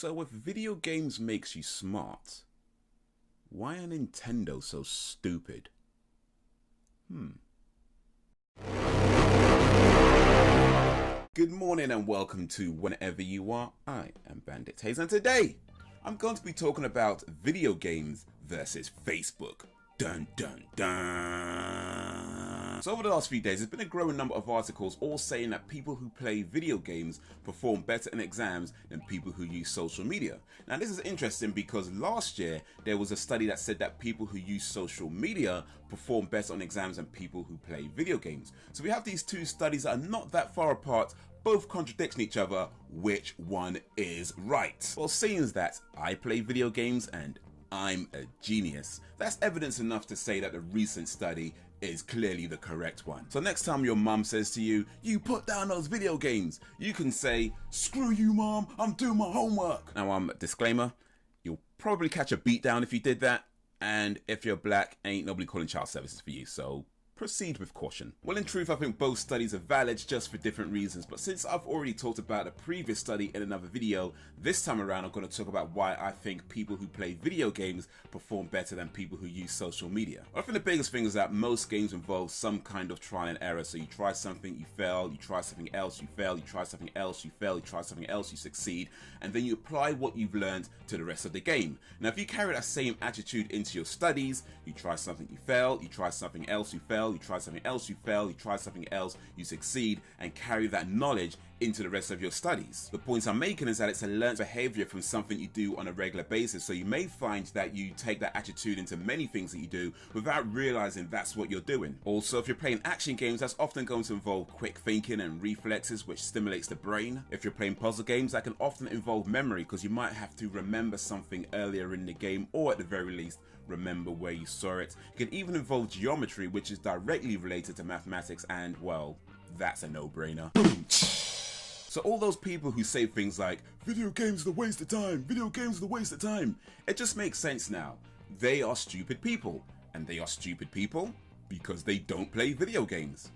So if video games makes you smart, why are Nintendo so stupid? Good morning and welcome to Whenever You Are. I am Bandit Haze, and today I'm going to be talking about video games versus Facebook. Dun dun dun. So over the last few days, there's been a growing number of articles all saying that people who play video games perform better in exams than people who use social media. Now this is interesting because last year there was a study that said that people who use social media perform better on exams than people who play video games. So we have these two studies that are not that far apart, both contradicting each other. Which one is right? Well, seeing as that I play video games and I'm a genius, that's evidence enough to say that the recent study is clearly the correct one. So next time your mum says to you, "You put down those video games," you can say, "Screw you, mum, I'm doing my homework." Now, disclaimer, you'll probably catch a beat down if you did that, and if you're black, ain't nobody calling child services for you, so proceed with caution. Well, in truth, I think both studies are valid, just for different reasons, but since I've already talked about a previous study in another video, this time around I'm going to talk about why I think people who play video games perform better than people who use social media. I think the biggest thing is that most games involve some kind of trial and error, so you try something, you fail, you try something else, you fail, you try something else, you fail, you try something else, you succeed, and then you apply what you've learned to the rest of the game. Now, if you carry that same attitude into your studies, you try something, you fail, you try something else, you fail, you try something else, you fail, you try something else, you succeed, and carry that knowledge into the rest of your studies. The point I'm making is that it's a learned behavior from something you do on a regular basis, so you may find that you take that attitude into many things that you do without realizing that's what you're doing. Also, if you're playing action games, that's often going to involve quick thinking and reflexes, which stimulates the brain. If you're playing puzzle games, that can often involve memory, because you might have to remember something earlier in the game, or at the very least remember where you saw it. It can even involve geometry, which is directly related to mathematics, and well, that's a no-brainer. So all those people who say things like, "Video games are a waste of time, video games are a waste of time," it just makes sense now. They are stupid people, and they are stupid people because they don't play video games.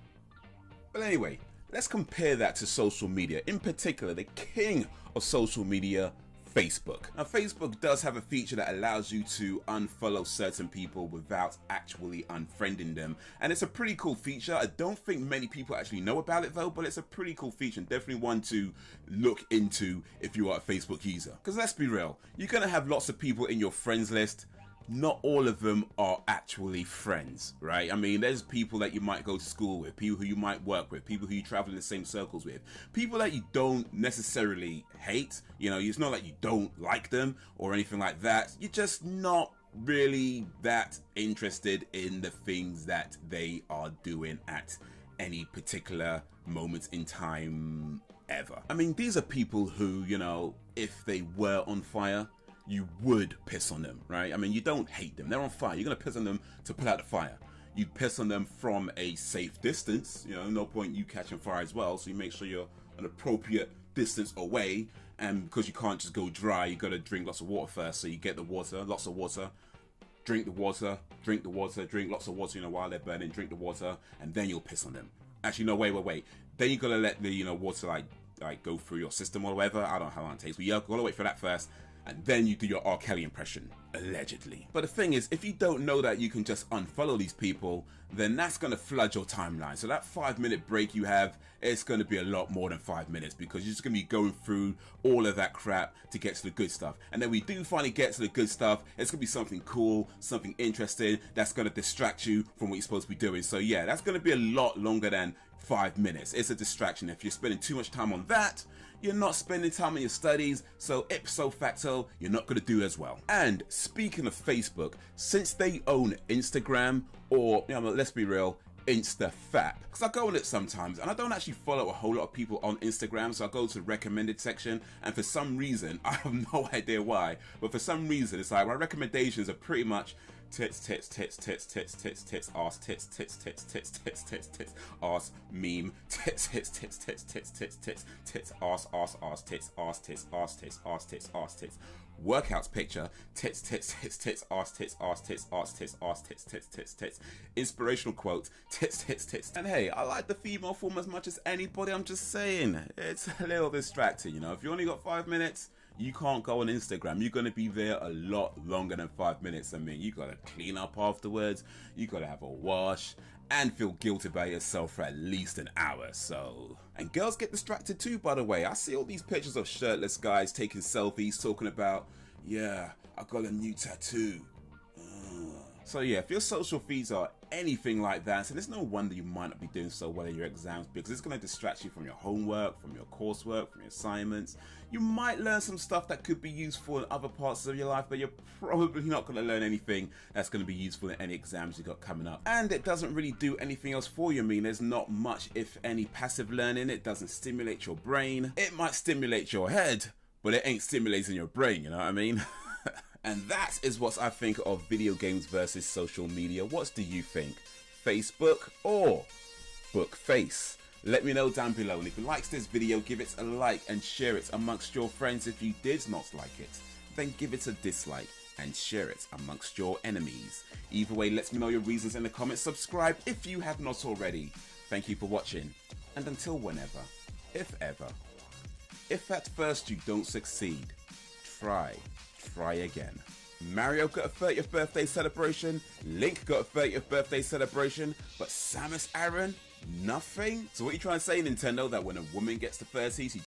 But anyway, let's compare that to social media, in particular the king of social media, Facebook. Now, Facebook does have a feature that allows you to unfollow certain people without actually unfriending them, and it's a pretty cool feature. I don't think many people actually know about it though, but it's a pretty cool feature and definitely one to look into if you are a Facebook user. Because let's be real, you're gonna have lots of people in your friends list. Not all of them are actually friends, right? I mean, there's people that you might go to school with, people who you might work with, people who you travel in the same circles with, people that you don't necessarily hate. You know, it's not like you don't like them or anything like that. You're just not really that interested in the things that they are doing at any particular moment in time ever. I mean, these are people who, you know, if they were on fire, you would piss on them, right? I mean, you don't hate them. They're on fire. You're going to piss on them to put out the fire. You piss on them from a safe distance. You know, no point you catching fire as well. So you make sure you're an appropriate distance away. And because you can't just go dry, you got to drink lots of water first. So you get the water, lots of water, drink the water, drink the water, drink lots of water, you know, while they're burning, drink the water, and then you'll piss on them. Actually, no, wait. Then you got to let the, you know, water like go through your system or whatever. I don't know how long it takes, but you got to wait for that first. And then you do your R. Kelly impression, allegedly. But the thing is, if you don't know that you can just unfollow these people, then that's going to flood your timeline. So that 5-minute break you have, it's going to be a lot more than 5 minutes, because you're just going to be going through all of that crap to get to the good stuff. And then we do finally get to the good stuff, it's going to be something cool, something interesting, that's going to distract you from what you're supposed to be doing. So yeah, that's going to be a lot longer than 5 minutes. It's a distraction. If you're spending too much time on that, you're not spending time on your studies, so ipso facto, you're not going to do as well. And speaking of Facebook, since they own Instagram, or, you know, let's be real, InstaFap, because I go on it sometimes and I don't actually follow a whole lot of people on Instagram, so I go to the recommended section, and for some reason, I have no idea why, but for some reason it's like my recommendations are pretty much tits, ass, ass, meme, tits, ass, workouts picture, tits, ass, inspirational quote, tits. And hey, I like the female form as much as anybody, I'm just saying, it's a little distracting, you know. If you only got 5 minutes, You can't go on Instagram. You're going to be there a lot longer than 5 minutes. I mean, you got to clean up afterwards. You got to have a wash and feel guilty about yourself for at least an hour. So, and girls get distracted too, by the way. I see all these pictures of shirtless guys taking selfies talking about, yeah, I got a new tattoo. So yeah, if your social feeds are anything like that, so there's no wonder you might not be doing so well in your exams, because it's going to distract you from your homework, from your coursework, from your assignments. You might learn some stuff that could be useful in other parts of your life, but you're probably not going to learn anything that's going to be useful in any exams you got coming up. And it doesn't really do anything else for you. I mean, there's not much, if any, passive learning. It doesn't stimulate your brain. It might stimulate your head, but it ain't stimulating your brain, you know what I mean? And that is what I think of video games versus social media. What do you think? Facebook or Bookface? Let me know down below. And if you liked this video, give it a like and share it amongst your friends. If you did not like it, then give it a dislike and share it amongst your enemies. Either way, let me know your reasons in the comments. Subscribe if you have not already. Thank you for watching. And until whenever, if ever, if at first you don't succeed, try again. Mario got a 30th birthday celebration, Link got a 30th birthday celebration, but Samus Aran, nothing? So what are you trying to say, Nintendo, that when a woman gets to 30, she